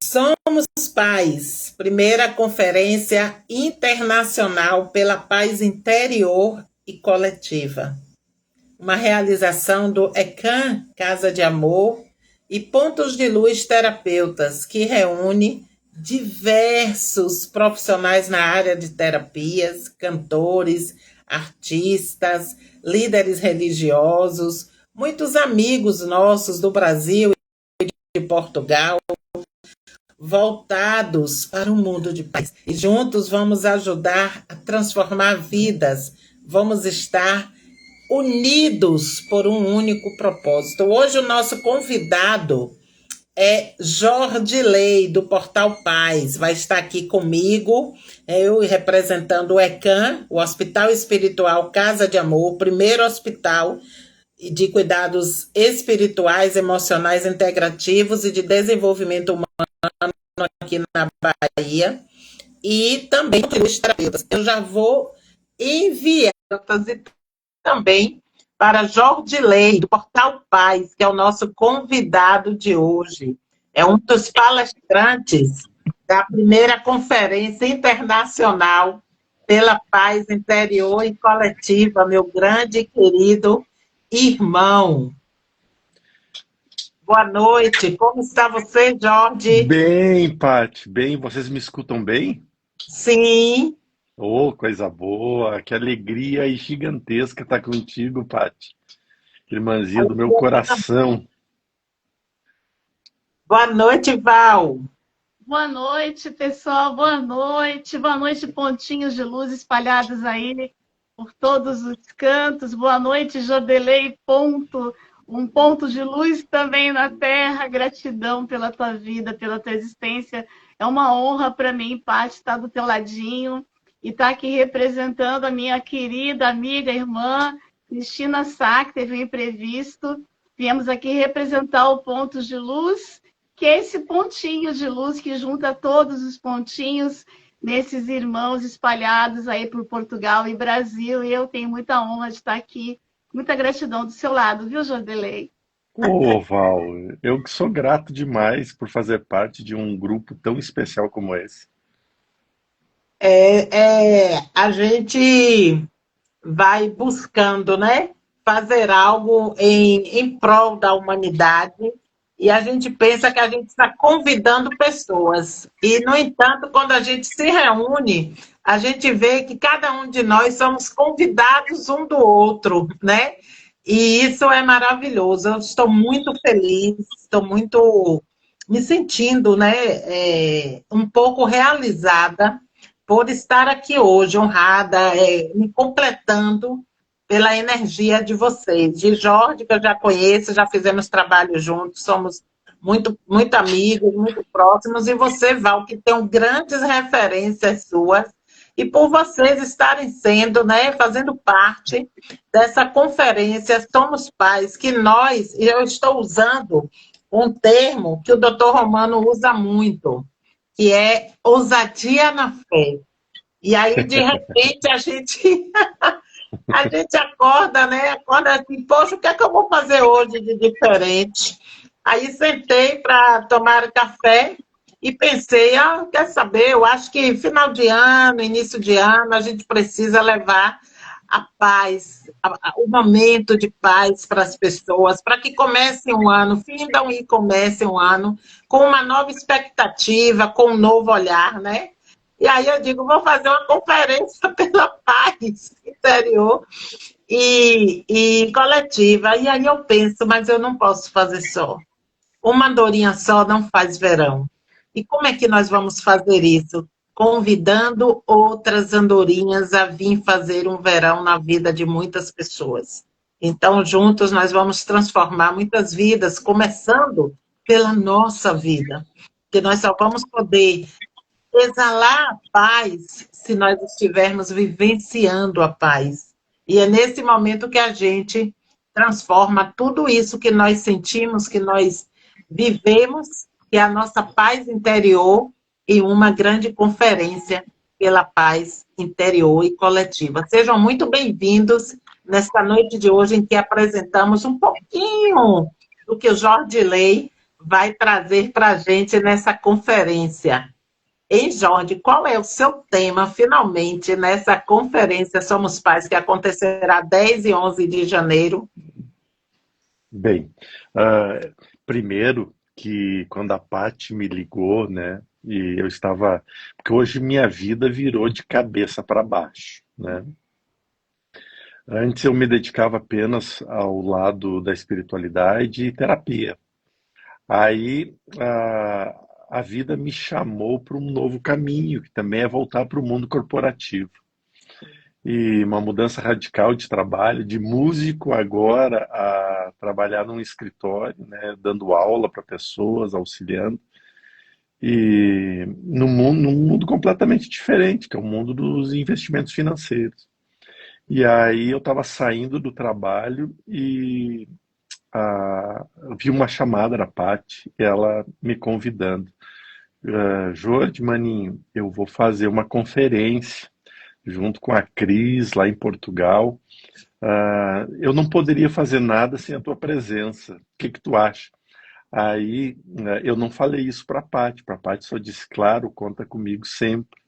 Somos Paz, primeira conferência internacional pela paz interior e coletiva. Uma realização do ECAM, Casa de Amor, e Pontos de Luz Terapeutas, que reúne diversos profissionais na área de terapias, cantores, artistas, líderes religiosos, muitos amigos nossos do Brasil e de Portugal, voltados para o mundo de paz. E juntos vamos ajudar a transformar vidas. Vamos estar unidos por um único propósito. Hoje o nosso convidado é Jorge Lei, do Portal Paz. Vai estar aqui comigo, eu representando o ECAM, o Hospital Espiritual Casa de Amor, o primeiro hospital de cuidados espirituais, emocionais, integrativos e de desenvolvimento humano aqui na Bahia, e também os terapeutas. Eu já vou enviar também para Jorge Lei, do Portal Paz, que é o nosso convidado de hoje. É um dos palestrantes da primeira Conferência Internacional pela Paz Interior e Coletiva, meu grande e querido irmão. Boa noite, como está você, Jorge? Bem, Paty, bem, vocês me escutam bem? Sim. Oh, coisa boa, que alegria e gigantesca estar contigo, Paty, irmãzinha do meu coração. Boa noite, Val. Boa noite, pessoal. Boa noite. Boa noite, pontinhos de luz espalhados aí por todos os cantos. Boa noite, Jodelei, ponto. Um ponto de luz também na Terra. Gratidão pela tua vida, pela tua existência. É uma honra para mim, Paty, estar do teu ladinho e estar aqui representando a minha querida amiga, irmã, Cristina Sá, que teve um imprevisto. Viemos aqui representar o Pontos de Luz, que é esse pontinho de luz que junta todos os pontinhos nesses irmãos espalhados aí por Portugal e Brasil. E eu tenho muita honra de estar aqui, muita gratidão do seu lado, viu, Jordelei? Ô, Val, eu que sou grato demais por fazer parte de um grupo tão especial como esse. A gente vai buscando, né, fazer algo em prol da humanidade, e a gente pensa que a gente está convidando pessoas. E, no entanto, quando a gente se reúne, a gente vê que cada um de nós somos convidados um do outro, né? E isso é maravilhoso. Eu estou muito feliz, estou muito me sentindo, né, um pouco realizada por estar aqui hoje, honrada, me completando pela energia de vocês. De Jorge, que eu já conheço, já fizemos trabalho juntos, somos muito amigos, muito próximos, e você, Val, que tem grandes referências suas, e por vocês estarem sendo, né, fazendo parte dessa conferência Somos Pais, que nós, e eu estou usando um termo que o doutor Romano usa muito, que é ousadia na fé. E aí, de repente, a gente acorda, né? Acorda assim, poxa, o que é que eu vou fazer hoje de diferente? Aí sentei para tomar café e pensei, quer saber, eu acho que final de ano, início de ano, a gente precisa levar a paz, o momento de paz para as pessoas, para que comecem um ano, findam e comecem um ano com uma nova expectativa, com um novo olhar, né? E aí eu digo, vou fazer uma conferência pela paz interior e coletiva. E aí eu penso, mas eu não posso fazer só. Uma andorinha só não faz verão. E como é que nós vamos fazer isso? Convidando outras andorinhas a vir fazer um verão na vida de muitas pessoas. Então, juntos, nós vamos transformar muitas vidas, começando pela nossa vida. Porque nós só vamos poder exalar a paz se nós estivermos vivenciando a paz. E é nesse momento que a gente transforma tudo isso que nós sentimos, que nós vivemos, que é a nossa paz interior, em uma grande conferência pela paz interior e coletiva. Sejam muito bem-vindos nesta noite de hoje, em que apresentamos um pouquinho do que o Jorge Lei vai trazer para a gente nessa conferência. Hein, Jorge, qual é o seu tema, finalmente, nessa conferência Somos Pais, que acontecerá 10 e 11 de janeiro? Bem, primeiro que quando a Paty me ligou, né, e eu estava, porque hoje minha vida virou de cabeça para baixo, né? Antes eu me dedicava apenas ao lado da espiritualidade e terapia. Aí a vida me chamou para um novo caminho, que também é voltar para o mundo corporativo. E uma mudança radical de trabalho, de músico agora a trabalhar num escritório, né, dando aula para pessoas, auxiliando, e num mundo completamente diferente, que é o mundo dos investimentos financeiros. E aí eu estava saindo do trabalho e eu vi uma chamada da Paty, ela me convidando. Jorge, maninho, eu vou fazer uma conferência junto com a Cris lá em Portugal. Eu não poderia fazer nada sem a tua presença. O que que tu acha? Aí eu não falei isso para a Paty. Para a Paty só disse, claro, conta comigo sempre,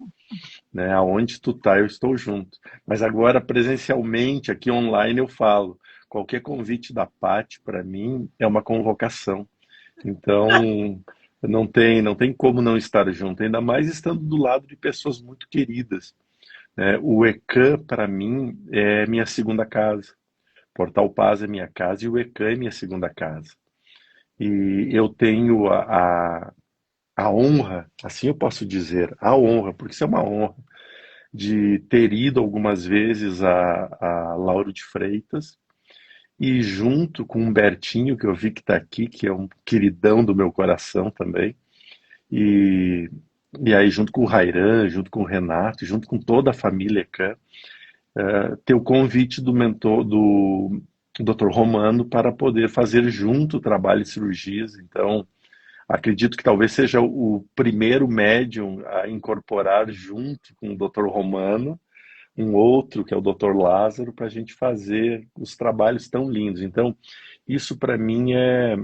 né? Aonde tu tá, eu estou junto. Mas agora presencialmente, aqui online, eu falo. Qualquer convite da Paty para mim é uma convocação. Então não tem como não estar junto. Ainda mais estando do lado de pessoas muito queridas, né? O ECAM para mim é minha segunda casa. Portal Paz é minha casa e o ECAM é minha segunda casa. E eu tenho a honra, assim eu posso dizer, a honra, porque isso é uma honra, de ter ido algumas vezes a Lauro de Freitas e junto com o Humbertinho, que eu vi que está aqui, que é um queridão do meu coração também, e, e aí junto com o Rairan, junto com o Renato, junto com toda a família Khan, ter o convite do mentor, do Dr. Romano, para poder fazer junto o trabalho de cirurgias. Então, acredito que talvez seja o primeiro médium a incorporar junto com o Dr. Romano um outro, que é o Dr. Lázaro, para a gente fazer os trabalhos tão lindos. Então, isso para mim é.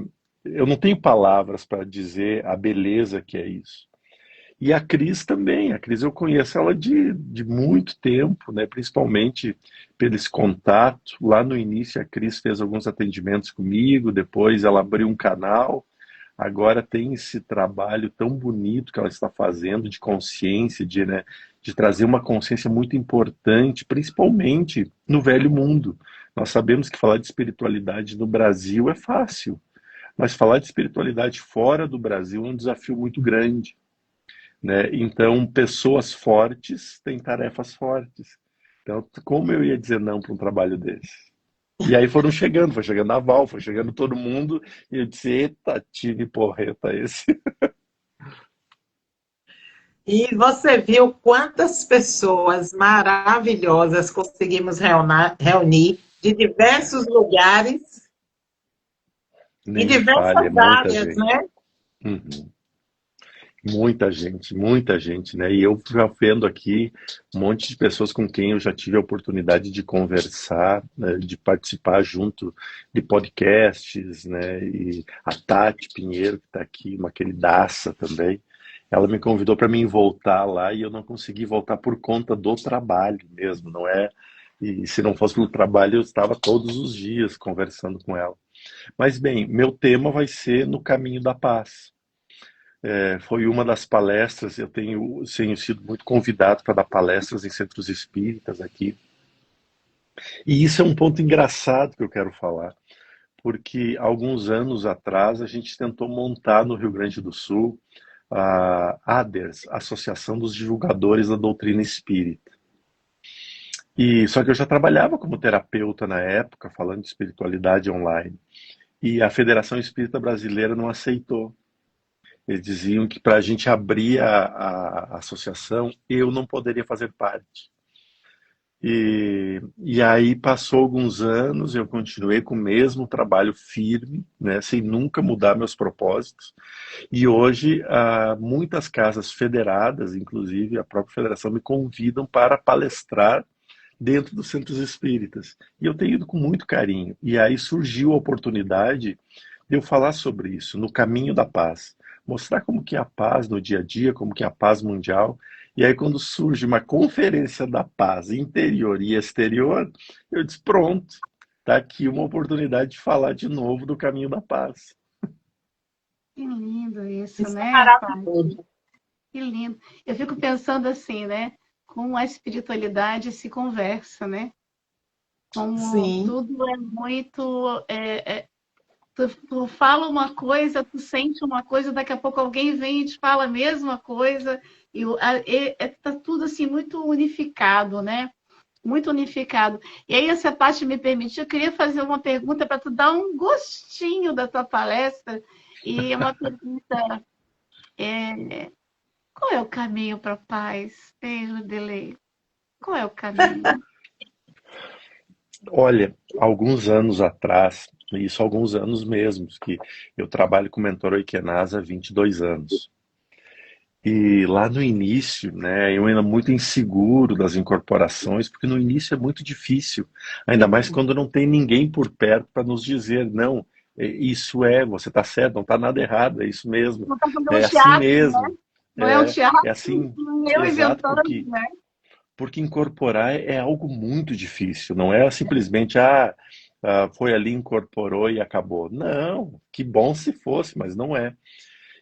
Eu não tenho palavras para dizer a beleza que é isso. E a Cris também. A Cris eu conheço ela de muito tempo, né? Principalmente pelo esse contato. Lá no início, a Cris fez alguns atendimentos comigo, depois ela abriu um canal. Agora tem esse trabalho tão bonito que ela está fazendo de consciência, né, de trazer uma consciência muito importante, principalmente no velho mundo. Nós sabemos que falar de espiritualidade no Brasil é fácil, mas falar de espiritualidade fora do Brasil é um desafio muito grande, né? Então, pessoas fortes têm tarefas fortes. Então, como eu ia dizer não para um trabalho desse? E aí foi chegando a Val, foi chegando todo mundo, e eu disse, eita, tive porreta esse. E você viu quantas pessoas maravilhosas conseguimos reunir de diversos lugares e Nem me fale, é diversas muita áreas, gente. né? Uhum. Muita gente, né? E eu já vendo aqui um monte de pessoas com quem eu já tive a oportunidade de conversar, né, de participar junto de podcasts, né? E a Tati Pinheiro, que está aqui, uma queridaça também, ela me convidou para mim voltar lá e eu não consegui voltar por conta do trabalho mesmo, não é? E se não fosse pelo trabalho, eu estava todos os dias conversando com ela. Mas bem, meu tema vai ser no caminho da paz. Foi uma das palestras, eu tenho sido muito convidado para dar palestras em centros espíritas aqui. E isso é um ponto engraçado que eu quero falar, porque alguns anos atrás a gente tentou montar no Rio Grande do Sul a ADERS, Associação dos Divulgadores da Doutrina Espírita. E só que eu já trabalhava como terapeuta na época, falando de espiritualidade online. E a Federação Espírita Brasileira não aceitou. Eles diziam que para a gente abrir a associação, eu não poderia fazer parte. E aí passou alguns anos, eu continuei com o mesmo trabalho firme, né, sem nunca mudar meus propósitos. E hoje, muitas casas federadas, inclusive a própria federação, me convidam para palestrar dentro dos centros espíritas. E eu tenho ido com muito carinho. E aí surgiu a oportunidade de eu falar sobre isso, no caminho da paz. Mostrar como que é a paz no dia a dia, como que é a paz mundial. E aí, quando surge uma conferência da paz interior e exterior, eu disse, pronto, tá aqui uma oportunidade de falar de novo do caminho da paz. Que lindo isso, Isso é né, pai? maravilhoso. Que lindo. Eu fico pensando assim, né? Como a espiritualidade se conversa, né? Como Sim. tudo é muito. Tu fala uma coisa, tu sente uma coisa, daqui a pouco alguém vem e te fala a mesma coisa, e tá tudo assim muito unificado, né? Muito unificado. E aí, se a Paty me permitir, eu queria fazer uma pergunta para tu dar um gostinho da tua palestra. E é uma pergunta: qual é o caminho para a paz? Beijo, Delei. Qual é o caminho? Olha, alguns anos atrás, isso alguns anos mesmos, que eu trabalho com mentor Oikenasa há 22 anos. E lá no início, né, eu ainda muito inseguro das incorporações, porque no início é muito difícil, ainda mais quando não tem ninguém por perto para nos dizer, não, isso é, você está certo, não está nada errado, é isso mesmo, Não está fazendo um é assim teatro, né? mesmo, Não é um é teatro, assim, eu exato, inventando, né? porque incorporar é algo muito difícil, não é simplesmente, foi ali, incorporou e acabou. Não, que bom se fosse, mas não é.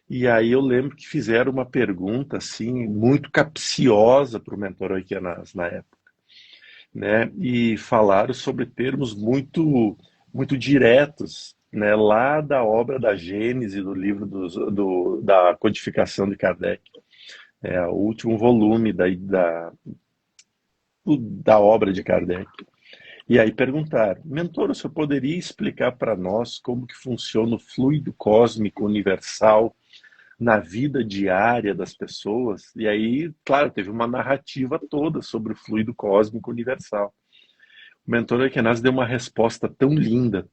E aí eu lembro que fizeram uma pergunta assim muito capciosa para o mentor Oikenas na época, né? E falaram sobre termos muito diretos, né? Lá da obra da Gênese, do livro da codificação de Kardec, o último volume da obra de Kardec. E aí perguntaram, mentor, o senhor poderia explicar para nós como que funciona o fluido cósmico universal na vida diária das pessoas? E aí, claro, teve uma narrativa toda sobre o fluido cósmico universal. O mentor Ekenas deu uma resposta tão linda,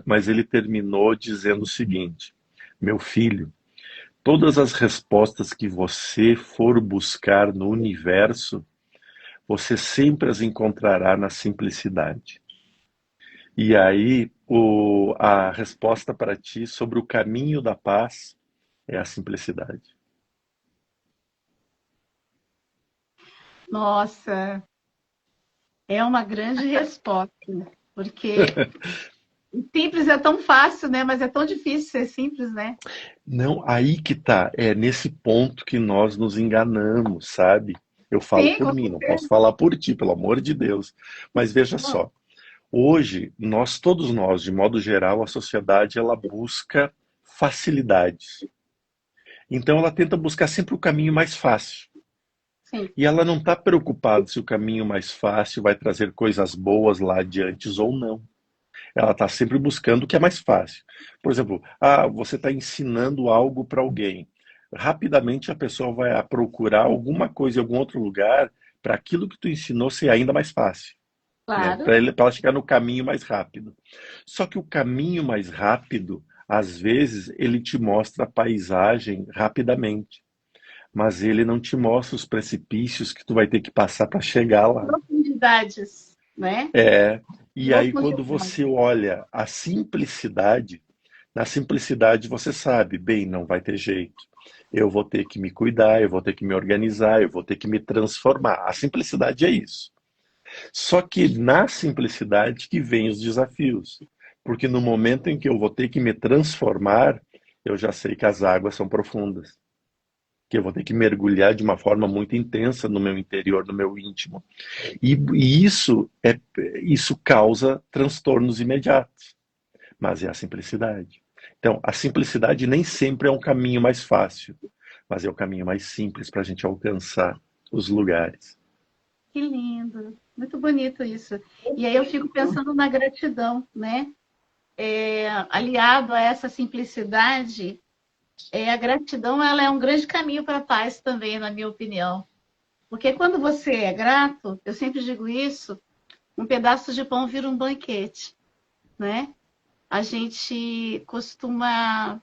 mas ele terminou dizendo o seguinte: meu filho, todas as respostas que você for buscar no universo, você sempre as encontrará na simplicidade. E aí, a resposta para ti sobre o caminho da paz é a simplicidade. Nossa, é uma grande resposta, porque simples é tão fácil, né? Mas é tão difícil ser simples, né? Não, aí que tá. É nesse ponto que nós nos enganamos, sabe? Eu falo Sim, por com mim, não posso certeza. falar por ti, pelo amor de Deus. Mas veja só, hoje, todos nós, de modo geral, a sociedade, ela busca facilidades. Então ela tenta buscar sempre o caminho mais fácil. Sim, E ela não está preocupada se o caminho mais fácil vai trazer coisas boas lá adiante ou não. Ela está sempre buscando o que é mais fácil. Por exemplo, você está ensinando algo para alguém. Rapidamente a pessoa vai procurar alguma coisa em algum outro lugar para aquilo que tu ensinou ser ainda mais fácil, né? claro. Para ela chegar no caminho mais rápido. Só que o caminho mais rápido, às vezes, ele te mostra a paisagem rapidamente, mas ele não te mostra os precipícios que tu vai ter que passar para chegar lá. Profundidades, né? É, e aí quando Profundidades. você olha a simplicidade, na simplicidade você sabe, bem, não vai ter jeito. Eu vou ter que me cuidar, eu vou ter que me organizar, eu vou ter que me transformar. A simplicidade é isso. Só que na simplicidade que vem os desafios. Porque no momento em que eu vou ter que me transformar, eu já sei que as águas são profundas, que eu vou ter que mergulhar de uma forma muito intensa no meu interior, no meu íntimo. E isso causa transtornos imediatos, mas é a simplicidade. Então, a simplicidade nem sempre é um caminho mais fácil, mas é o caminho mais simples para a gente alcançar os lugares. Que lindo. Muito bonito isso. E aí eu fico pensando na gratidão, né? Aliado a essa simplicidade, a gratidão ela é um grande caminho para a paz também, na minha opinião. Porque quando você é grato, eu sempre digo isso, um pedaço de pão vira um banquete, né? A gente costuma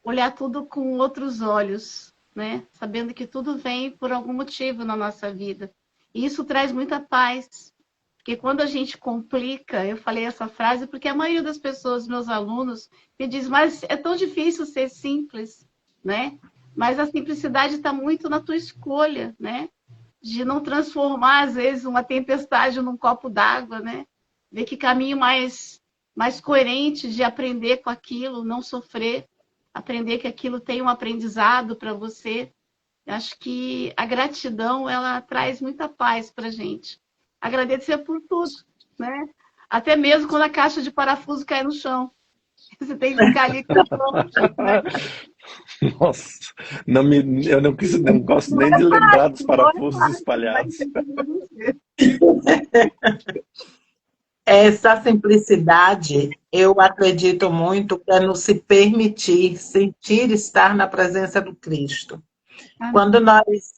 olhar tudo com outros olhos, né? Sabendo que tudo vem por algum motivo na nossa vida. E isso traz muita paz. Porque quando a gente complica, eu falei essa frase porque a maioria das pessoas, meus alunos, me diz, mas é tão difícil ser simples, né? Mas a simplicidade está muito na tua escolha, né? De não transformar, às vezes, uma tempestade num copo d'água, né? Ver que caminho mais coerente de aprender com aquilo, não sofrer, aprender que aquilo tem um aprendizado para você. Eu acho que a gratidão, ela traz muita paz para a gente. Agradecer por tudo, né? Até mesmo quando a caixa de parafuso cai no chão. Você tem que ficar ali com a mão, né? Nossa, eu não gosto nem de lembrar dos parafusos espalhados. Essa simplicidade, eu acredito muito que é no se permitir, sentir estar na presença do Cristo. Quando nós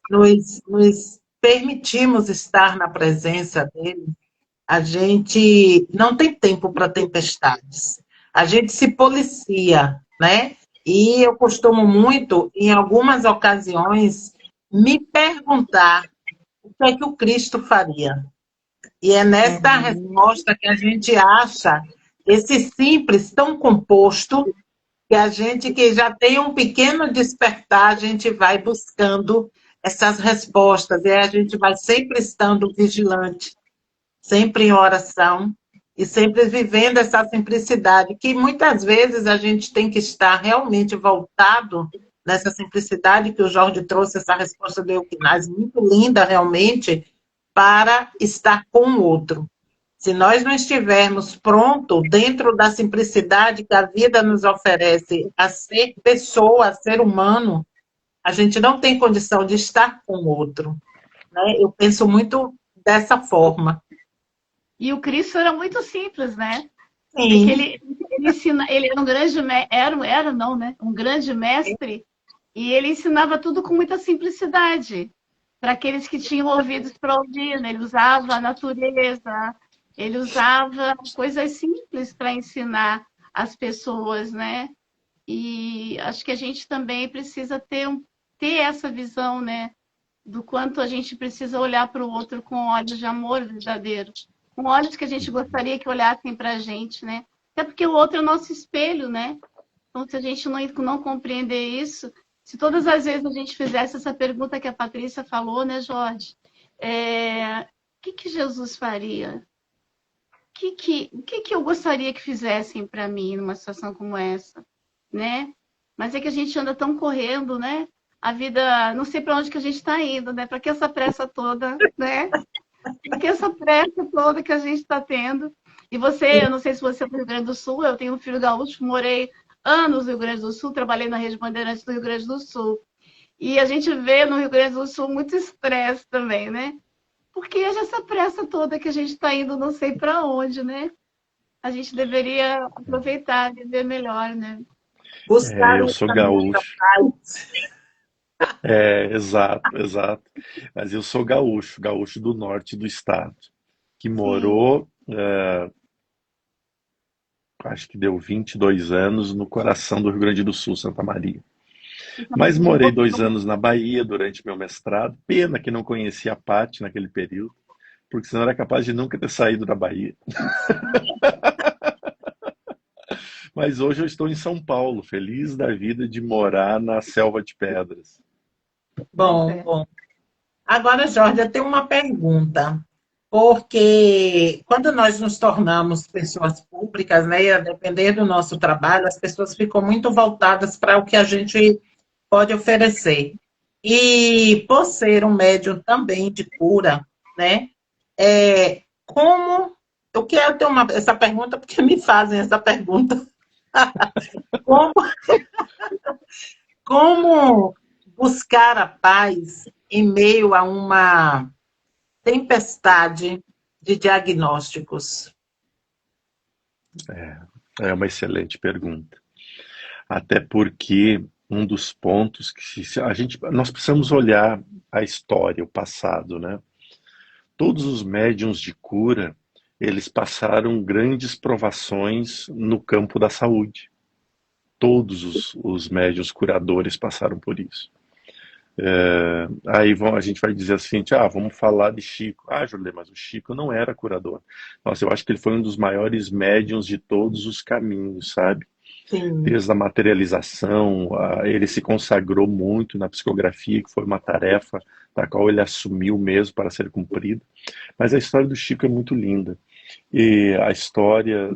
nos permitimos estar na presença dele, a gente não tem tempo para tempestades. A gente se policia, né? E eu costumo muito, em algumas ocasiões, me perguntar o que é que o Cristo faria. E é nessa resposta que a gente acha esse simples tão composto que a gente que já tem um pequeno despertar, a gente vai buscando essas respostas e a gente vai sempre estando vigilante, sempre em oração e sempre vivendo essa simplicidade, que muitas vezes a gente tem que estar realmente voltado nessa simplicidade que o Jorge trouxe, essa resposta do Euquinaz, muito linda realmente, para estar com o outro. Se nós não estivermos prontos dentro da simplicidade que a vida nos oferece a ser pessoa, a ser humano, a gente não tem condição de estar com o outro, né? Eu penso muito dessa forma. E o Cristo era muito simples, né? Sim. Ele era um grande não, né? Um grande mestre, e ele ensinava tudo com muita simplicidade para aqueles que tinham ouvidos para ouvir, né? Ele usava a natureza, ele usava coisas simples para ensinar as pessoas, né? E acho que a gente também precisa ter essa visão, né? Do quanto a gente precisa olhar para o outro com olhos de amor verdadeiro, com olhos que a gente gostaria que olhassem para a gente, né? Até porque o outro é o nosso espelho, né? Então, se a gente não compreender isso, se todas as vezes a gente fizesse essa pergunta que a Patrícia falou, né, Jorge? O que Jesus faria? O que eu gostaria que fizessem para mim numa situação como essa, né? Mas é que a gente anda tão correndo, né? A vida, não sei para onde que a gente está indo, né? Para que essa pressa toda, né? Para que essa pressa toda que a gente está tendo? E você, eu não sei se você é do Rio Grande do Sul, eu tenho um filho gaúcho, morei anos no Rio Grande do Sul, trabalhei na Rede Bandeirantes do Rio Grande do Sul. E a gente vê no Rio Grande do Sul muito estresse também, né? Porque é essa pressa toda que a gente está indo não sei para onde, né? A gente deveria aproveitar, viver melhor, né? Eu sou gaúcho. Exato, exato. Mas eu sou gaúcho do norte do estado, que morou, acho que deu 22 anos no coração do Rio Grande do Sul, Santa Maria. Mas morei 2 anos na Bahia durante meu mestrado. Pena que não conhecia a Paty naquele período, porque senão era capaz de nunca ter saído da Bahia. Mas hoje eu estou em São Paulo, feliz da vida de morar na Selva de Pedras. Bom. Agora, Jorge, eu tenho uma pergunta. Porque quando nós nos tornamos pessoas públicas, né, e a depender do nosso trabalho, as pessoas ficam muito voltadas para o que a gente pode oferecer. E por ser um médium também de cura, né, como... Eu quero ter essa pergunta porque me fazem essa pergunta. Como, como buscar a paz em meio a uma tempestade de diagnósticos? É uma excelente pergunta. Até porque um dos pontos que nós precisamos olhar a história, o passado, né? Todos os médiuns de cura, eles passaram grandes provações no campo da saúde. Todos os médiuns curadores passaram por isso. Aí a gente vai dizer assim, vamos falar de Chico. Ah, Jolê, mas o Chico não era curador. Nossa, eu acho que ele foi um dos maiores médiuns de todos os caminhos, sabe? Sim. Desde a materialização, ele se consagrou muito na psicografia, que foi uma tarefa da qual ele assumiu mesmo para ser cumprida. Mas a história do Chico é muito linda. E a história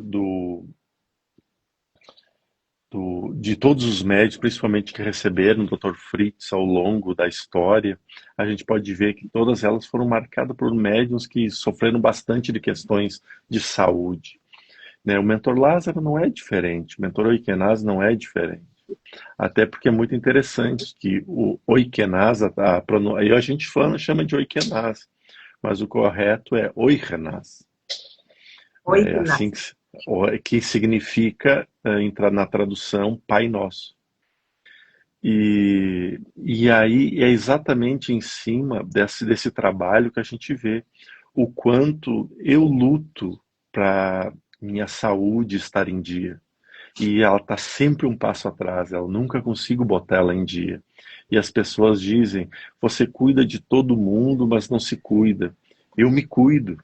de todos os médios, principalmente que receberam o Dr. Fritz ao longo da história, a gente pode ver que todas elas foram marcadas por médiuns que sofreram bastante de questões de saúde, né? O mentor Lázaro não é diferente, o mentor Oikenaz não é diferente. Até porque é muito interessante que o Oikenaz, aí a gente chama de Oikenaz, mas o correto é Oikenaz. Oi, É assim Inácio. que significa, entrar na tradução, Pai Nosso. E aí é exatamente em cima desse trabalho que a gente vê o quanto eu luto para minha saúde estar em dia. E ela está sempre um passo atrás, eu nunca consigo botar ela em dia. E as pessoas dizem, você cuida de todo mundo, mas não se cuida. Eu me cuido,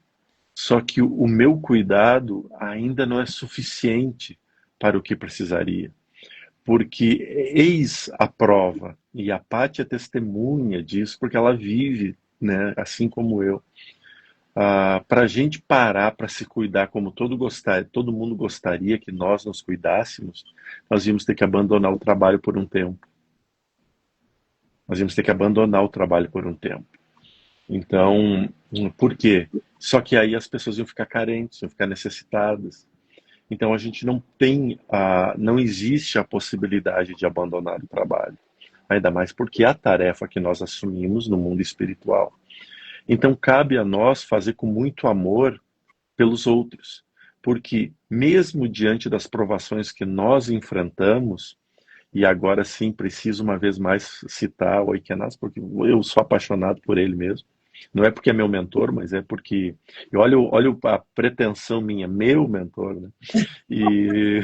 só que o meu cuidado ainda não é suficiente para o que precisaria. Porque eis a prova, e a Paty é testemunha disso, porque ela vive, né, assim como eu. Para a gente parar para se cuidar como todo mundo gostaria que nós nos cuidássemos, nós íamos ter que abandonar o trabalho por um tempo. Nós íamos ter que abandonar o trabalho por um tempo. Então, por quê? Só que aí as pessoas iam ficar carentes, iam ficar necessitadas. Então a gente não existe a possibilidade de abandonar o trabalho. Ainda mais porque é a tarefa que nós assumimos no mundo espiritual. Então cabe a nós fazer com muito amor pelos outros. Porque mesmo diante das provações que nós enfrentamos, e agora sim preciso uma vez mais citar o Oikenaz, porque eu sou apaixonado por ele mesmo. Não é porque é meu mentor, mas é porque. E olha a pretensão minha, meu mentor, né? E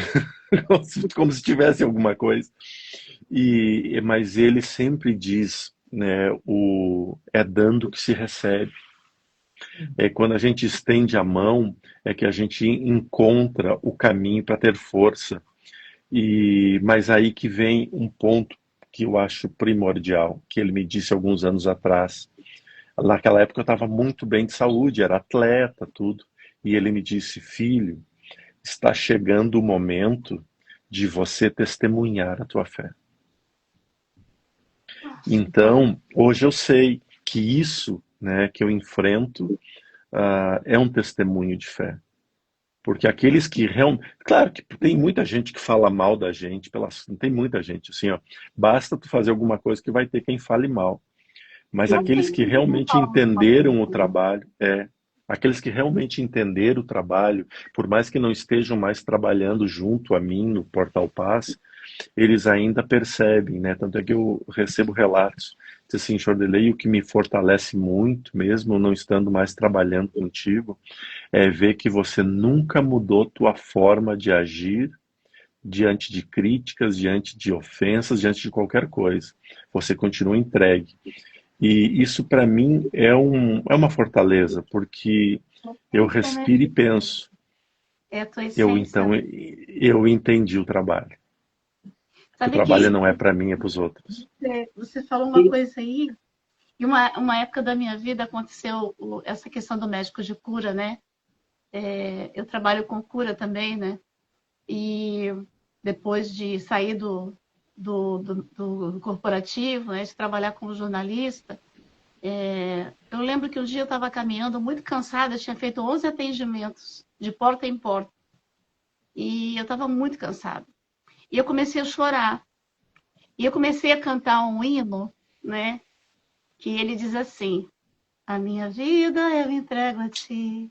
como se tivesse alguma coisa. Mas ele sempre diz, né, é dando que se recebe. É quando a gente estende a mão, é que a gente encontra o caminho para ter força. Mas aí que vem um ponto que eu acho primordial, que ele me disse alguns anos atrás. Naquela época eu estava muito bem de saúde, era atleta, tudo. E ele me disse, filho, está chegando o momento de você testemunhar a tua fé. Então, hoje eu sei que isso, né, que eu enfrento, é um testemunho de fé. Porque aqueles que realmente. Claro que tem muita gente que fala mal da gente, tem muita gente, assim, ó. Basta tu fazer alguma coisa que vai ter quem fale mal. Mas Não aqueles tem que nenhuma realmente forma de entenderam o fazer. trabalho, aqueles que realmente entenderam o trabalho, por mais que não estejam mais trabalhando junto a mim no Portal Paz, eles ainda percebem, né? Tanto é que eu recebo relatos, diz assim, Jordelei, o que me fortalece muito, mesmo não estando mais trabalhando contigo, é ver que você nunca mudou tua forma de agir diante de críticas, diante de ofensas, diante de qualquer coisa. Você continua entregue. E isso para mim é uma fortaleza, porque eu Essa respiro e energia penso, é a tua essência, né? eu entendi o trabalho. Que o Sabe trabalho que não é para mim, é para os outros. você falou uma coisa aí, e uma época da minha vida aconteceu essa questão do médico de cura, né? Eu trabalho com cura também, né? E depois de sair do corporativo, né, de trabalhar como jornalista, eu lembro que um dia eu estava caminhando muito cansada, eu tinha feito 11 atendimentos de porta em porta, e eu estava muito cansada. E eu comecei a chorar. E eu comecei a cantar um hino, né, que ele diz assim: a minha vida eu entrego a ti,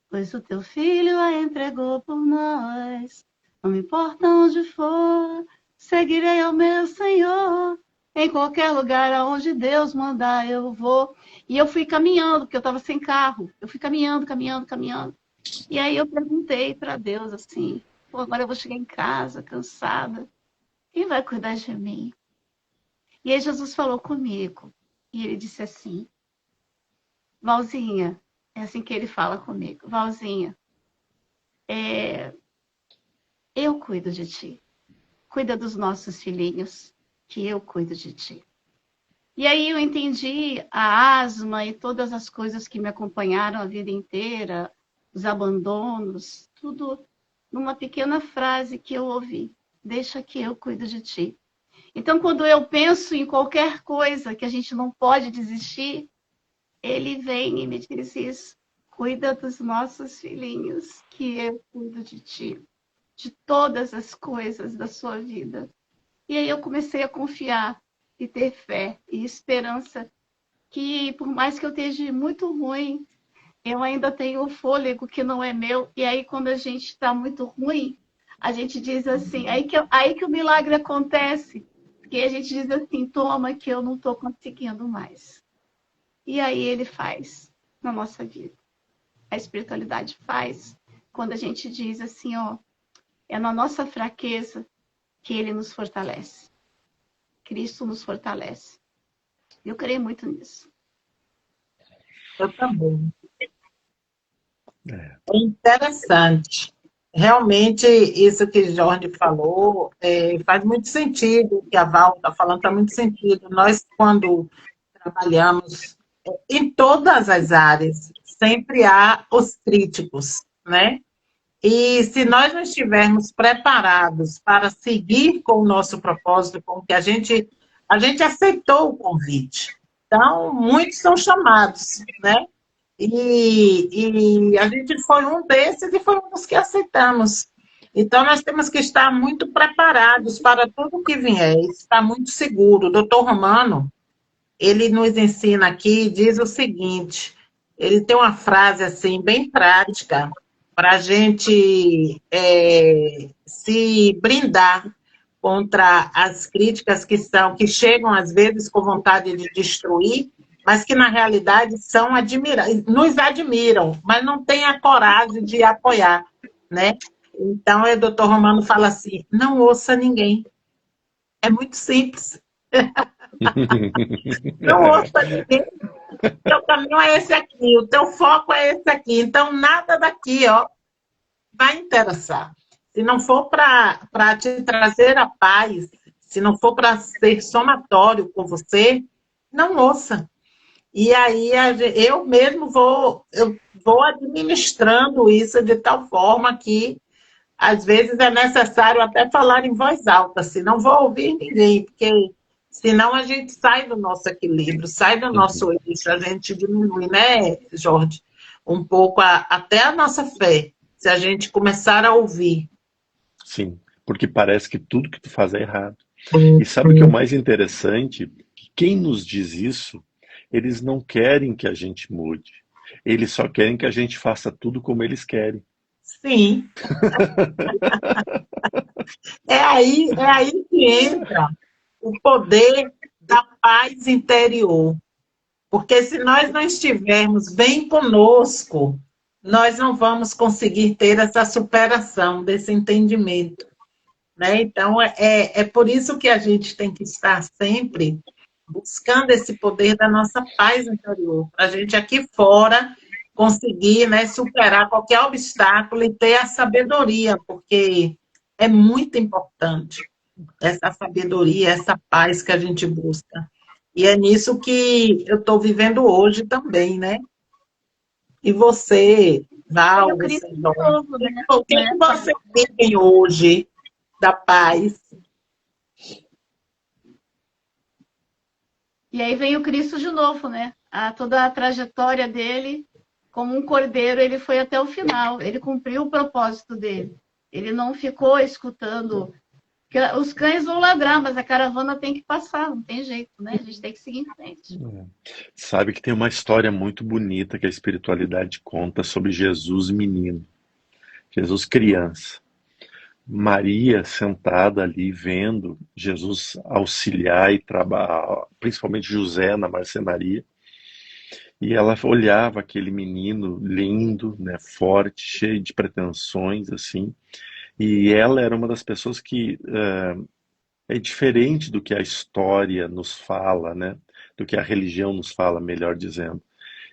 pois o teu filho a entregou por nós. Não me importa onde for, seguirei ao meu Senhor. Em qualquer lugar aonde Deus mandar, eu vou. E eu fui caminhando, porque eu estava sem carro. Eu fui caminhando, caminhando, caminhando. E aí eu perguntei para Deus assim: pô, agora eu vou chegar em casa cansada. Quem vai cuidar de mim? E aí Jesus falou comigo. E ele disse assim: Valzinha, é assim que ele fala comigo. Valzinha, eu cuido de ti. Cuida dos nossos filhinhos, que eu cuido de ti. E aí eu entendi a asma e todas as coisas que me acompanharam a vida inteira, os abandonos, tudo numa pequena frase que eu ouvi: deixa que eu cuido de ti. Então, quando eu penso em qualquer coisa que a gente não pode desistir, ele vem e me diz isso: cuida dos nossos filhinhos, que eu cuido de ti, de todas as coisas da sua vida. E aí eu comecei a confiar e ter fé e esperança que, por mais que eu esteja muito ruim, eu ainda tenho o fôlego que não é meu. E aí, quando a gente está muito ruim, a gente diz assim, aí que o milagre acontece. Porque a gente diz assim: toma, que eu não estou conseguindo mais. E aí ele faz na nossa vida. A espiritualidade faz quando a gente diz assim, ó, é na nossa fraqueza que ele nos fortalece. Cristo nos fortalece. Eu creio muito nisso. Eu também. É. É interessante. Realmente, isso que Jorge falou faz muito sentido. O que a Val está falando faz muito sentido. Nós, quando trabalhamos em todas as áreas, sempre há os críticos, né? E se nós não estivermos preparados para seguir com o nosso propósito, com o que a gente aceitou o convite. Então, muitos são chamados, né? E a gente foi um desses e foi um dos que aceitamos. Então, nós temos que estar muito preparados para tudo que vier, estar muito seguro. O doutor Romano, ele nos ensina aqui, diz o seguinte, ele tem uma frase assim, bem prática, para a gente se brindar contra as críticas que chegam às vezes com vontade de destruir, mas que na realidade nos admiram, mas não têm a coragem de apoiar, né? Então, o doutor Romano fala assim: não ouça ninguém. É muito simples. Não ouça ninguém. O teu caminho é esse aqui, o teu foco é esse aqui. Então, nada daqui, ó, vai interessar. Se não for para te trazer a paz, se não for para ser somatório com você, não ouça. E aí eu mesmo eu vou administrando isso de tal forma que às vezes é necessário até falar em voz alta, se não vou ouvir ninguém, porque senão a gente sai do nosso equilíbrio, sai do nosso eixo, a gente diminui, né, Jorge? Um pouco até a nossa fé, se a gente começar a ouvir. Sim, porque parece que tudo que tu faz é errado. E sabe o que é o mais interessante? Que quem nos diz isso, eles não querem que a gente mude. Eles só querem que a gente faça tudo como eles querem. Sim, é aí que entra o poder da paz interior. Porque se nós não estivermos bem conosco, nós não vamos conseguir ter essa superação desse entendimento, né? Então, é por isso que a gente tem que estar sempre buscando esse poder da nossa paz interior, para a gente aqui fora conseguir, né, superar qualquer obstáculo e ter a sabedoria, porque é muito importante essa sabedoria, essa paz que a gente busca. E é nisso que eu estou vivendo hoje também, né? E você, Aí o Val, Cristo você, de Jorge, novo, né? o que você tem hoje da paz? E aí vem o Cristo de novo, né? Toda a trajetória dele, como um cordeiro, ele foi até o final. Ele cumpriu o propósito dele. Ele não ficou escutando. Os cães vão ladrar, mas a caravana tem que passar, não tem jeito, né? A gente tem que seguir em frente. Sabe que tem uma história muito bonita que a espiritualidade conta sobre Jesus menino, Jesus criança. Maria sentada ali vendo Jesus auxiliar e trabalhar, principalmente José na marcenaria, e ela olhava aquele menino lindo, né, forte, cheio de pretensões assim, e ela era uma das pessoas que é diferente do que a história nos fala, né? Do que a religião nos fala, melhor dizendo.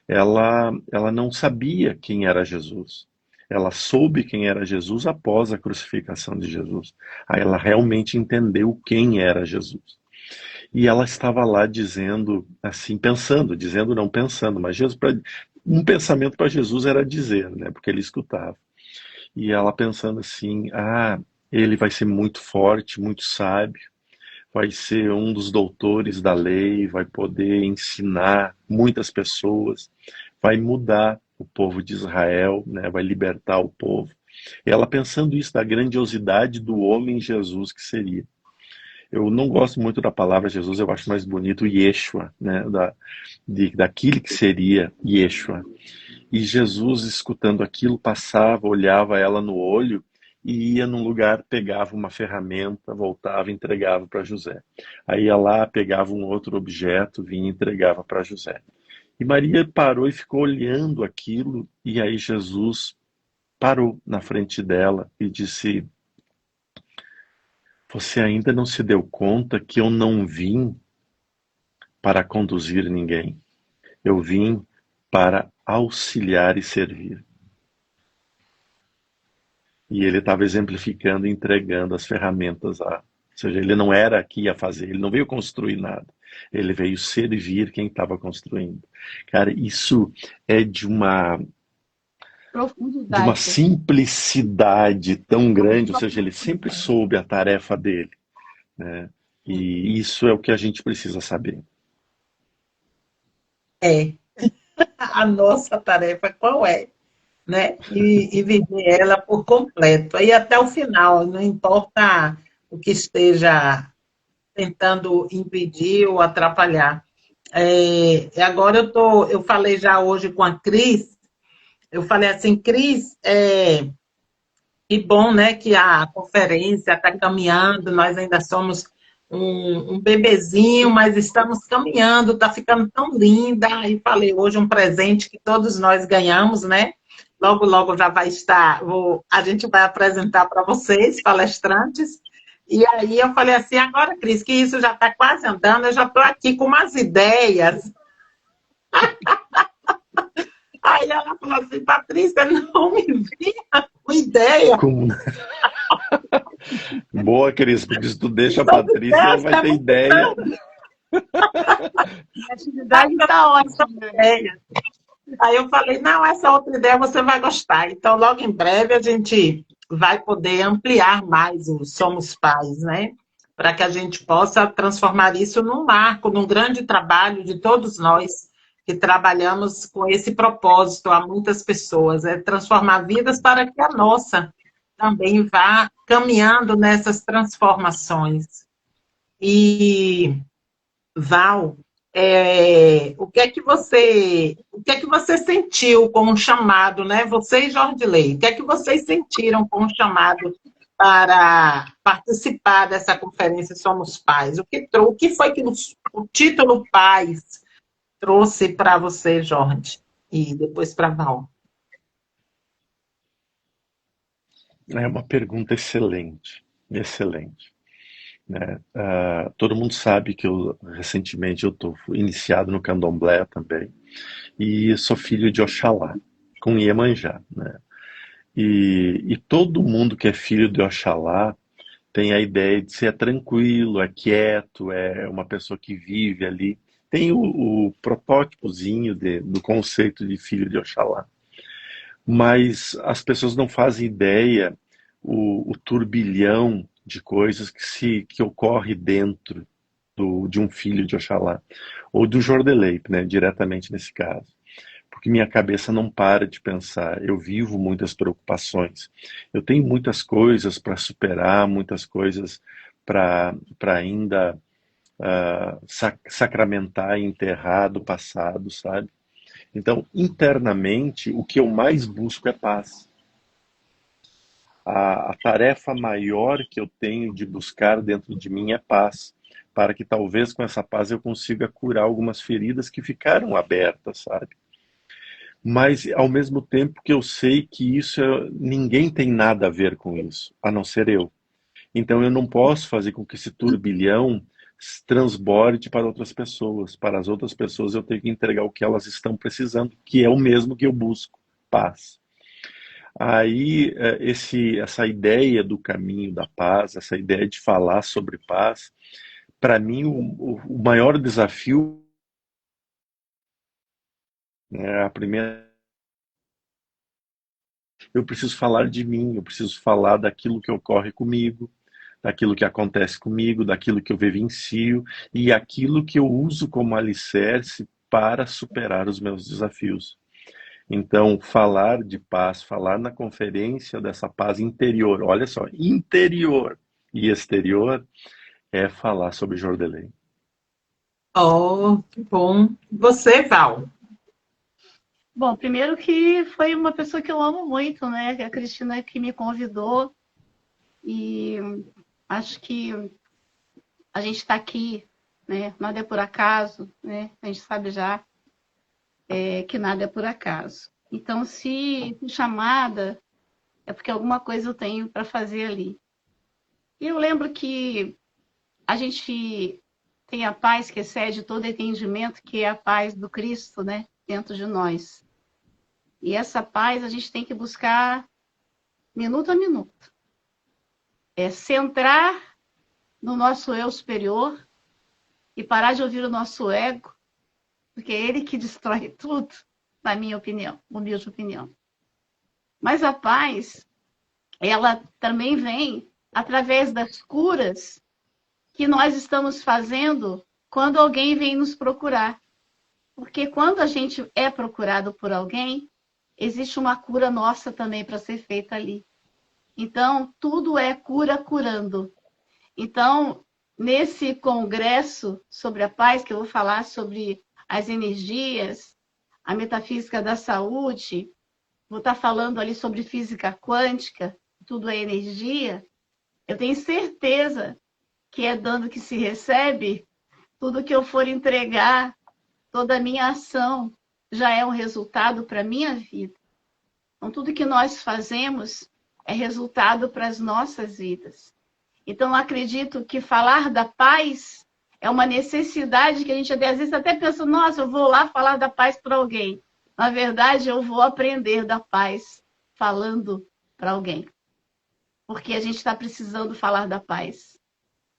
Ela não sabia quem era Jesus. Ela soube quem era Jesus após a crucificação de Jesus. Aí ela realmente entendeu quem era Jesus. E ela estava lá dizendo, assim, pensando, dizendo não pensando, mas Jesus, um pensamento para Jesus era dizer, né? Porque ele escutava. E ela pensando assim, ele vai ser muito forte, muito sábio, vai ser um dos doutores da lei, vai poder ensinar muitas pessoas, vai mudar o povo de Israel, né? Vai libertar o povo. E ela pensando isso da grandiosidade do homem Jesus que seria. Eu não gosto muito da palavra Jesus, eu acho mais bonito Yeshua, né? Daquilo que seria Yeshua. E Jesus, escutando aquilo, passava, olhava ela no olho e ia num lugar, pegava uma ferramenta, voltava e entregava para José. Aí ia lá, pegava um outro objeto, vinha e entregava para José. E Maria parou e ficou olhando aquilo, e aí Jesus parou na frente dela e disse: Você ainda não se deu conta que eu não vim para conduzir ninguém. Eu vim para auxiliar e servir. E ele estava exemplificando e entregando as ferramentas lá. Ou seja, ele não era que ia fazer, ele não veio construir nada. Ele veio servir quem estava construindo. Cara, isso é de uma Profundidade. simplicidade tão grande, ou seja, ele sempre soube a tarefa dele, né? E isso é o que a gente precisa saber. É. A nossa tarefa qual é? Né? E viver ela por completo. Aí até o final, não importa o que esteja tentando impedir ou atrapalhar. Agora eu falei já hoje com a Cris, eu falei assim, Cris, que bom, né, que a conferência está caminhando, nós ainda somos um bebezinho, mas estamos caminhando, está ficando tão linda. E falei hoje um presente que todos nós ganhamos, né? Logo, logo já vai estar, a gente vai apresentar para vocês, palestrantes. E aí eu falei assim, agora, Cris, que isso já está quase andando, eu já estou aqui com umas ideias. Aí ela falou assim, Patrícia, não me vinha com ideia. Como... Boa, Cris, porque se tu deixa a Patrícia, ela vai ter ideia. A atividade está ótima. Aí eu falei, não, essa outra ideia você vai gostar. Então, logo em breve, a gente vai poder ampliar mais o Somos Pais, né? Para que a gente possa transformar isso num marco, num grande trabalho de todos nós que trabalhamos com esse propósito há muitas pessoas, é transformar vidas para que a nossa também vá caminhando nessas transformações. E, Val, o que é que você sentiu com o chamado, né? Você e Jordilei, o que é que vocês sentiram com o chamado para participar dessa conferência Somos Pais? O que foi que o título Pais trouxe para você, Jorge? E depois para Val. É uma pergunta excelente, excelente. Né? Todo mundo sabe que recentemente eu estou iniciado no Candomblé também e sou filho de Oxalá, com Iemanjá, né? E todo mundo que é filho de Oxalá tem a ideia de ser tranquilo, é quieto, é uma pessoa que vive ali. Tem o protótipozinho do conceito de filho de Oxalá. Mas as pessoas não fazem ideia o turbilhão de coisas que ocorre dentro de um filho de Oxalá, ou do Jordelei, né, diretamente nesse caso. Porque minha cabeça não para de pensar, eu vivo muitas preocupações, eu tenho muitas coisas para superar, muitas coisas para ainda sacramentar e enterrar do passado, sabe? Então, internamente, o que eu mais busco é paz. A tarefa maior que eu tenho de buscar dentro de mim é paz, para que talvez com essa paz eu consiga curar algumas feridas que ficaram abertas, sabe? Mas ao mesmo tempo que eu sei que ninguém tem nada a ver com isso, a não ser eu. Então eu não posso fazer com que esse turbilhão transborde para outras pessoas. Para as outras pessoas eu tenho que entregar o que elas estão precisando, que é o mesmo que eu busco, paz. Aí essa ideia do caminho da paz, essa ideia de falar sobre paz, para mim o maior desafio, né, a primeira, eu preciso falar de mim, eu preciso falar daquilo que ocorre comigo, daquilo que acontece comigo, daquilo que eu vivencio e aquilo que eu uso como alicerce para superar os meus desafios. Então, falar de paz, falar na conferência dessa paz interior, olha só, interior e exterior, é falar sobre Jordelei. Oh, que bom. Você, Val? Bom, primeiro que foi uma pessoa que eu amo muito, né? A Cristina que me convidou. E acho que a gente está aqui, né? Nada é por acaso, né? A gente sabe já que nada é por acaso. Então, se fui chamada, é porque alguma coisa eu tenho para fazer ali. E eu lembro que a gente tem a paz que excede todo entendimento, que é a paz do Cristo, né? Dentro de nós. E essa paz a gente tem que buscar minuto a minuto. É centrar no nosso eu superior e parar de ouvir o nosso ego, porque é ele que destrói tudo, na minha opinião, humilde opinião. Mas a paz, ela também vem através das curas que nós estamos fazendo quando alguém vem nos procurar. Porque quando a gente é procurado por alguém, existe uma cura nossa também para ser feita ali. Então, tudo é cura curando. Então, nesse congresso sobre a paz, que eu vou falar sobre as energias, a metafísica da saúde, vou estar falando ali sobre física quântica, tudo é energia, eu tenho certeza que é dando que se recebe, tudo que eu for entregar, toda a minha ação já é um resultado para a minha vida. Então, tudo que nós fazemos é resultado para as nossas vidas. Então, eu acredito que falar da paz é uma necessidade que a gente, às vezes, até pensa, nossa, eu vou lá falar da paz para alguém. Na verdade, eu vou aprender da paz falando para alguém. Porque a gente está precisando falar da paz.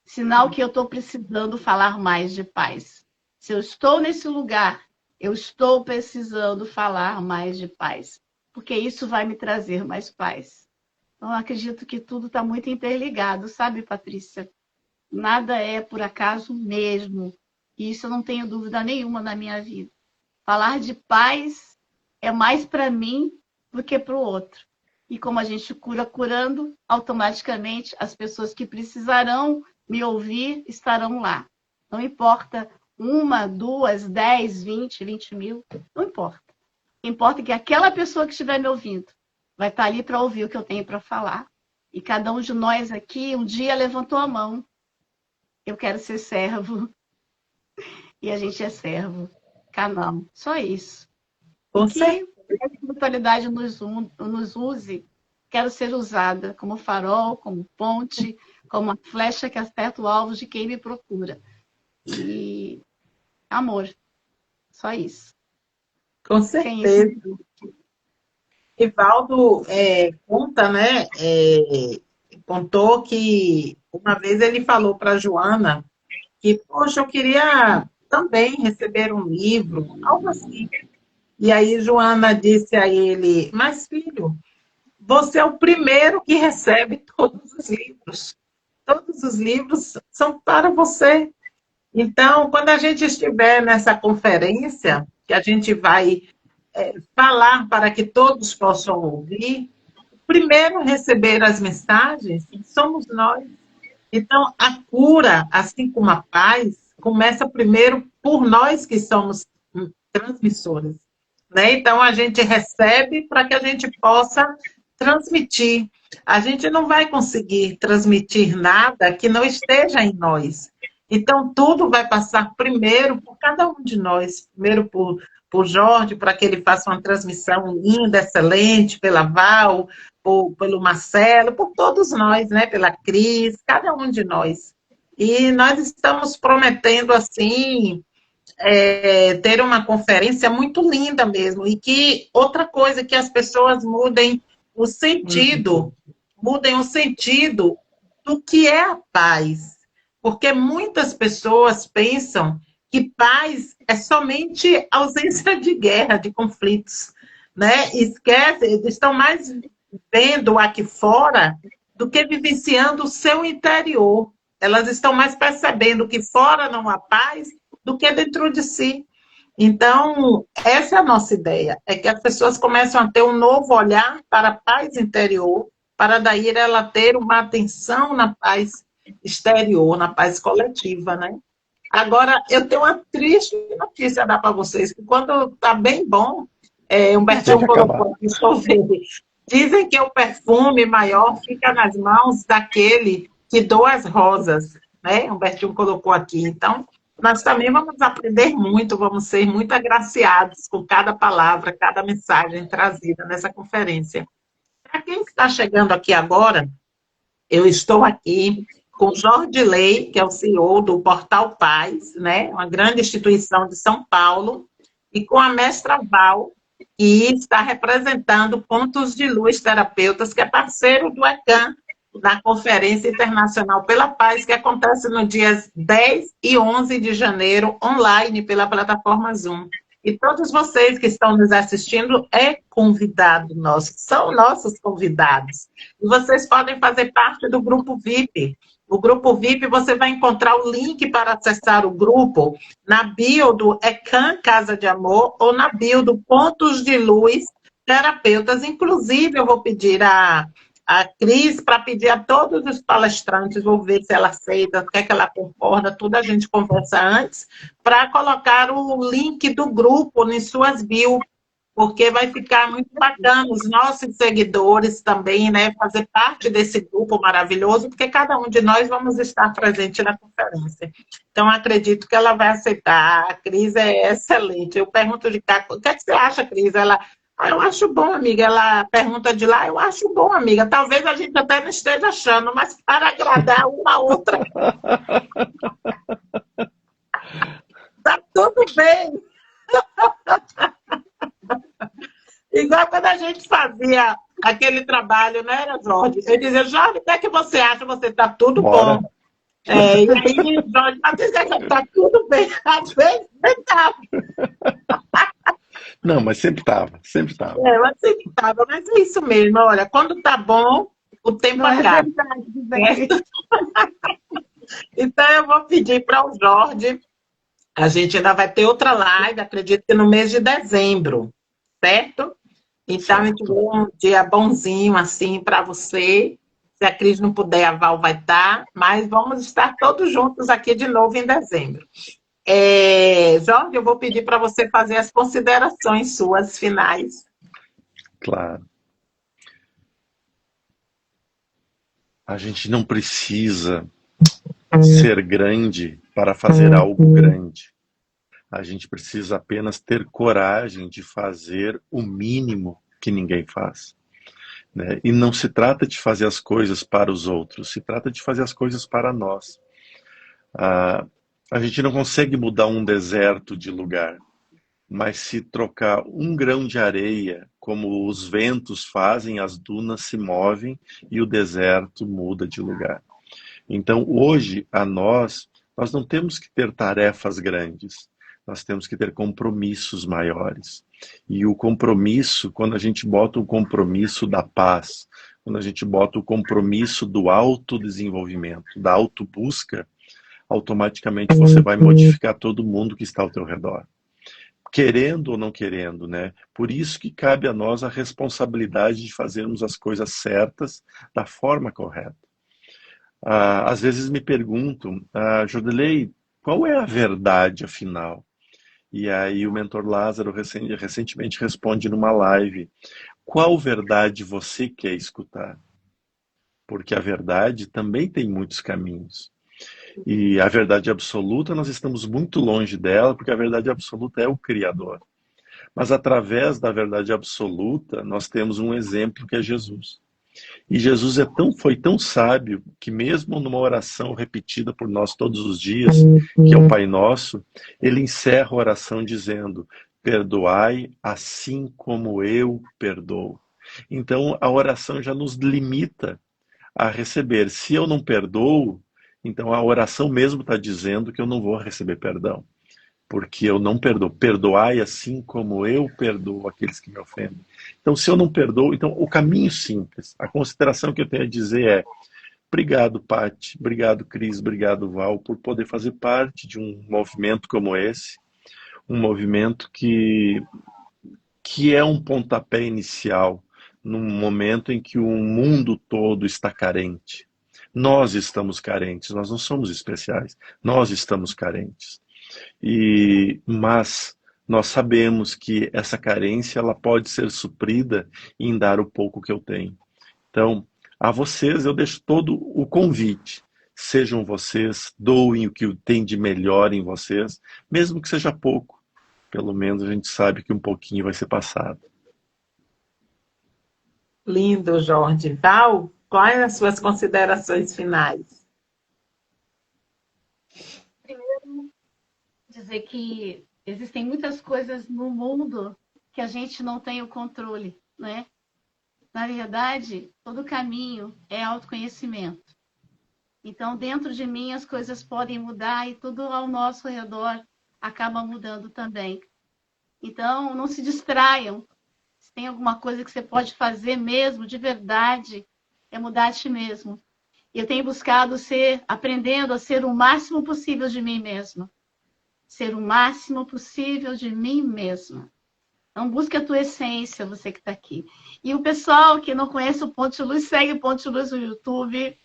Sinal que eu estou precisando falar mais de paz. Se eu estou nesse lugar, eu estou precisando falar mais de paz. Porque isso vai me trazer mais paz. Então, eu acredito que tudo está muito interligado, sabe, Patrícia? Nada é por acaso mesmo. E isso eu não tenho dúvida nenhuma na minha vida. Falar de paz é mais para mim do que para o outro. E como a gente cura curando, automaticamente as pessoas que precisarão me ouvir estarão lá. Não importa 1, 2, 10, 20 mil, não importa. Importa que aquela pessoa que estiver me ouvindo vai estar ali para ouvir o que eu tenho para falar. E cada um de nós aqui um dia levantou a mão. Eu quero ser servo. E a gente é servo. Canal. Só isso. Com Que certeza. a espiritualidade nos use. Quero ser usada como farol, como ponte, como a flecha que acerta o alvo de quem me procura. E amor. Só isso. Com Sem certeza. isso, Evaldo conta, né? Contou que uma vez ele falou para Joana que, poxa, eu queria também receber um livro, algo assim. E aí Joana disse a ele, mas filho, você é o primeiro que recebe todos os livros. Todos os livros são para você. Então, quando a gente estiver nessa conferência, que a gente vai falar para que todos possam ouvir, primeiro receber as mensagens somos nós. Então, a cura, assim como a paz, começa primeiro por nós que somos transmissores. Né? Então, a gente recebe para que a gente possa transmitir. A gente não vai conseguir transmitir nada que não esteja em nós. Então, tudo vai passar primeiro por cada um de nós. Primeiro por Jorge, para que ele faça uma transmissão linda, excelente, pela Val, pelo Marcelo, por todos nós, né? Pela Cris, cada um de nós. E nós estamos prometendo, assim, ter uma conferência muito linda mesmo. E que outra coisa, que as pessoas mudem o sentido do que é a paz. Porque muitas pessoas pensam que paz é somente ausência de guerra, de conflitos, né? Esquecem, estão mais vendo aqui fora do que vivenciando o seu interior. Elas estão mais percebendo que fora não há paz do que dentro de si. Então, essa é a nossa ideia, é que as pessoas começam a ter um novo olhar para a paz interior, para daí ela ter uma atenção na paz exterior, na paz coletiva, né? Agora, eu tenho uma triste notícia a dar para vocês, que quando está bem bom, Humbertinho colocou aqui, estou vendo, dizem que o perfume maior fica nas mãos daquele que doa as rosas, né? Humbertinho colocou aqui. Então, nós também vamos aprender muito, vamos ser muito agraciados com cada palavra, cada mensagem trazida nessa conferência. Para quem está chegando aqui agora, eu estou aqui com Jorge Ley, que é o CEO do Portal Paz, né? Uma grande instituição de São Paulo, e com a mestra Val, que está representando Pontos de Luz Terapeutas, que é parceiro do ECAM, na Conferência Internacional pela Paz, que acontece no dias 10 e 11 de janeiro, online, pela plataforma Zoom. E todos vocês que estão nos assistindo convidado nosso, são nossos convidados. E vocês podem fazer parte do grupo VIP. O grupo VIP, você vai encontrar o link para acessar o grupo na bio do ECAM Casa de Amor ou na bio do Pontos de Luz Terapeutas. Inclusive, eu vou pedir a Cris para pedir a todos os palestrantes, vou ver se ela aceita, o que é que ela concorda, tudo a gente conversa antes, para colocar o link do grupo em suas bios, porque vai ficar muito bacana os nossos seguidores também, né, fazer parte desse grupo maravilhoso, porque cada um de nós vamos estar presente na conferência. Então, acredito que ela vai aceitar. A Cris é excelente. Eu pergunto de cá, o que é que você acha, Cris? Ela... eu acho bom, amiga. Ela pergunta de lá, eu acho bom, amiga. Talvez a gente até não esteja achando, mas para agradar uma a outra. Tá tudo bem. Igual quando a gente fazia aquele trabalho, né, Jorge? Eu dizia, Jorge, o que é que você acha? Você tá tudo bom. E aí, Jorge, mas você já tá tudo bem. Às vezes, não tá. Não, mas sempre estava, sempre estava. Mas sempre estava, mas é isso mesmo. Olha, quando tá bom, o tempo acaba. Então, eu vou pedir para o Jorge, a gente ainda vai ter outra live, acredito que no mês de dezembro, certo? Então, a gente vai um dia bonzinho, assim, para você. Se a Cris não puder, a Val vai estar, mas vamos estar todos juntos aqui de novo em dezembro. Jorge, eu vou pedir para você fazer as considerações suas finais. Claro. A gente não precisa ser grande para fazer algo grande. A gente precisa apenas ter coragem de fazer o mínimo que ninguém faz, né? E não se trata de fazer as coisas para os outros, se trata de fazer as coisas para nós. A gente não consegue mudar um deserto de lugar, mas se trocar um grão de areia, como os ventos fazem, as dunas se movem e o deserto muda de lugar. Então, hoje, nós não temos que ter tarefas grandes, nós temos que ter compromissos maiores. E o compromisso, quando a gente bota o compromisso da paz, quando a gente bota o compromisso do autodesenvolvimento, da autobusca, automaticamente você vai modificar todo mundo que está ao teu redor. Querendo ou não querendo, né? Por isso que cabe a nós a responsabilidade de fazermos as coisas certas da forma correta. Às vezes me perguntam, Jodelei, qual é a verdade afinal? E aí o mentor Lázaro recentemente responde numa live, qual verdade você quer escutar? Porque a verdade também tem muitos caminhos. E a verdade absoluta, nós estamos muito longe dela, porque a verdade absoluta é o Criador. Mas através da verdade absoluta, nós temos um exemplo que é Jesus. E Jesus foi tão sábio que mesmo numa oração repetida por nós todos os dias, que é o Pai Nosso, ele encerra a oração dizendo: perdoai assim como eu perdoo. Então a oração já nos limita a receber. Se eu não perdoo, então a oração mesmo está dizendo que eu não vou receber perdão. Porque eu não perdoo. Perdoai assim como eu perdoo aqueles que me ofendem. Então, se eu não perdoo, então o caminho simples, a consideração que eu tenho a dizer é: obrigado, Paty, obrigado, Cris, obrigado, Val, por poder fazer parte de um movimento como esse, um movimento que é um pontapé inicial num momento em que o mundo todo está carente. Nós estamos carentes, nós não somos especiais, nós estamos carentes. Mas nós sabemos que essa carência ela pode ser suprida em dar o pouco que eu tenho. Então, a vocês eu deixo todo o convite. Sejam vocês, doem o que tem de melhor em vocês, mesmo que seja pouco. Pelo menos a gente sabe que um pouquinho vai ser passado. Lindo, Jorge. Val, quais as suas considerações finais? Primeiro, dizer que existem muitas coisas no mundo que a gente não tem o controle, né? Na verdade, todo caminho é autoconhecimento. Então, dentro de mim, as coisas podem mudar e tudo ao nosso redor acaba mudando também. Então, não se distraiam. Se tem alguma coisa que você pode fazer mesmo, de verdade, é mudar a ti mesmo. E eu tenho buscado aprendendo a ser o máximo possível de mim mesma. Ser o máximo possível de mim mesma. Então, busque a tua essência, você que está aqui. E o pessoal que não conhece o Ponto de Luz, segue o Ponto de Luz no YouTube.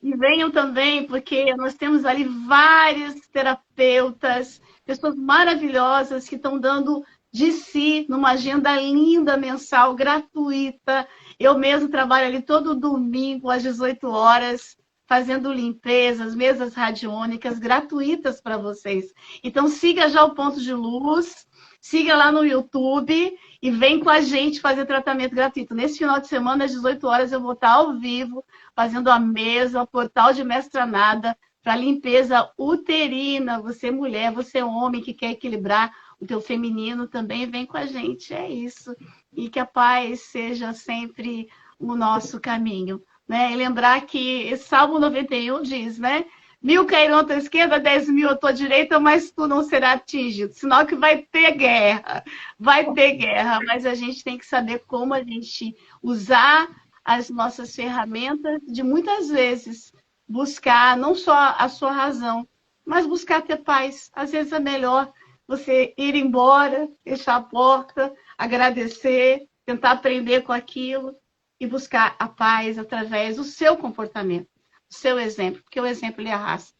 E venham também, porque nós temos ali vários terapeutas, pessoas maravilhosas que estão dando de si numa agenda linda, mensal, gratuita. Eu mesmo trabalho ali todo domingo, às 18 horas, fazendo limpezas, mesas radiônicas gratuitas para vocês. Então, siga já o Ponto de Luz, siga lá no YouTube e vem com a gente fazer tratamento gratuito. Nesse final de semana, às 18 horas, eu vou estar ao vivo, fazendo a mesa, o portal de mestranada, para limpeza uterina. Você mulher, você homem que quer equilibrar o teu feminino, também vem com a gente. É isso. E que a paz seja sempre o nosso caminho. Né? E lembrar que Salmo 91 diz, né? 1000 cairão à tua esquerda, 10.000 à tua direita, mas tu não será atingido. Sinal que vai ter guerra. Vai ter guerra, mas a gente tem que saber como a gente usar as nossas ferramentas de muitas vezes buscar não só a sua razão, mas buscar ter paz. Às vezes é melhor você ir embora, fechar a porta, agradecer, tentar aprender com aquilo e buscar a paz através do seu comportamento, do seu exemplo, porque o exemplo ele arrasta.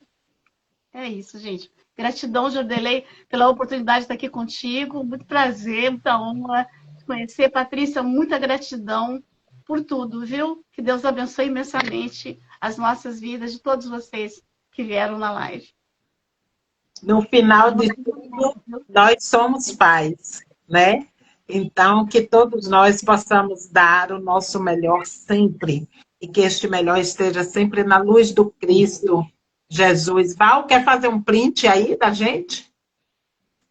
É isso, gente. Gratidão, Jordelei, pela oportunidade de estar aqui contigo. Muito prazer, muita honra de conhecer. Patrícia, muita gratidão por tudo, viu? Que Deus abençoe imensamente as nossas vidas, de todos vocês que vieram na live. No final de tudo, nós somos pais, né? Então, que todos nós possamos dar o nosso melhor sempre. E que este melhor esteja sempre na luz do Cristo Jesus. Val, quer fazer um print aí da gente?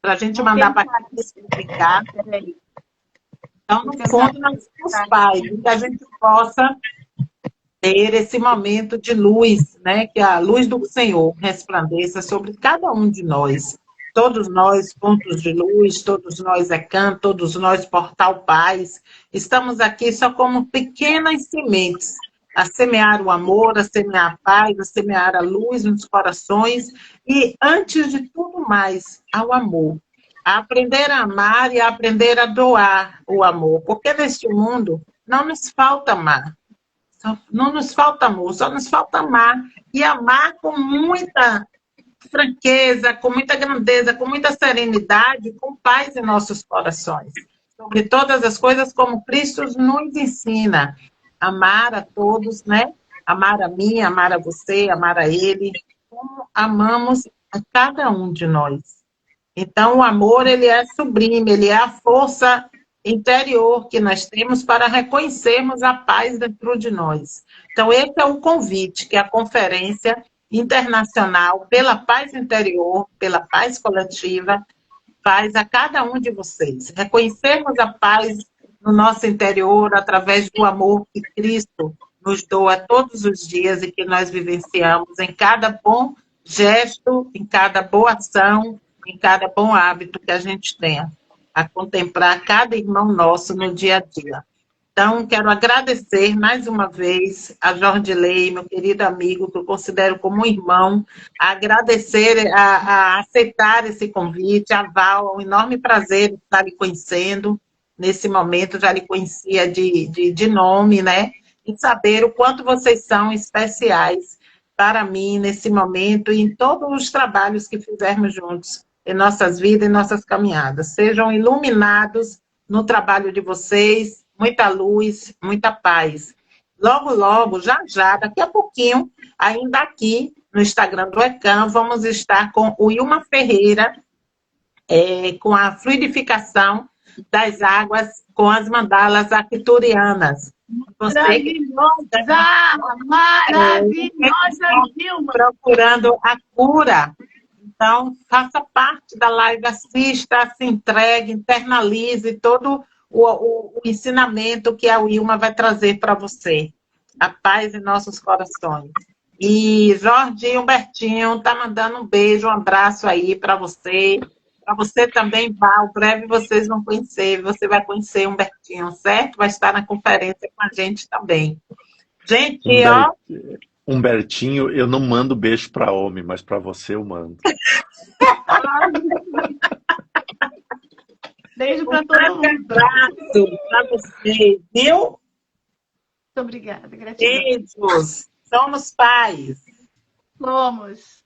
Para a gente mandar para a explicar. Então, no fundo, nós somos pais. E que a gente possa ter esse momento de luz, né? Que a luz do Senhor resplandeça sobre cada um de nós. Todos nós, pontos de luz, todos nós ECAM, todos nós Portal Paz, estamos aqui só como pequenas sementes, a semear o amor, a semear a paz, a semear a luz nos corações e, antes de tudo mais, ao amor. A aprender a amar e a aprender a doar o amor, porque neste mundo não nos falta amar. Não nos falta amor, só nos falta amar. E amar com muita franqueza, com muita grandeza, com muita serenidade, com paz em nossos corações. Sobre todas as coisas, como Cristo nos ensina. Amar a todos, né? Amar a mim, amar a você, amar a ele. Como amamos a cada um de nós. Então, o amor, ele é sublime, ele é a força interior que nós temos para reconhecermos a paz dentro de nós. Então, esse é o convite que a Conferência Internacional pela Paz Interior, pela Paz Coletiva, faz a cada um de vocês. Reconhecermos a paz no nosso interior através do amor que Cristo nos doa todos os dias e que nós vivenciamos em cada bom gesto, em cada boa ação, em cada bom hábito que a gente tenha, a contemplar cada irmão nosso no dia a dia. Então, quero agradecer mais uma vez a Jordilei, meu querido amigo, que eu considero como um irmão, agradecer, a aceitar esse convite, a Val, é um enorme prazer estar lhe conhecendo nesse momento, já lhe conhecia de nome, né? E saber o quanto vocês são especiais para mim nesse momento e em todos os trabalhos que fizermos juntos em nossas vidas e nossas caminhadas. Sejam iluminados no trabalho de vocês, muita luz, muita paz. Logo, logo, já, já, daqui a pouquinho, ainda aqui no Instagram do ECAM, vamos estar com o Ilma Ferreira, com a fluidificação das águas com as mandalas arcturianas. Maravilhosa, Ilma! Procurando a cura. Então, faça parte da live, assista, se entregue, internalize todo o ensinamento que a Wilma vai trazer para você. A paz em nossos corações. E Jorge e Humbertinho tá mandando um beijo, um abraço aí para você. Para você também, Val, breve vocês vão conhecer, você vai conhecer Humbertinho, certo? Vai estar na conferência com a gente também. Gente, ó... Humbertinho, eu não mando beijo para homem, mas para você eu mando. Beijo para todo mundo. Um abraço para vocês, viu? Muito obrigada, gratidão. Beijos. Somos pais. Somos.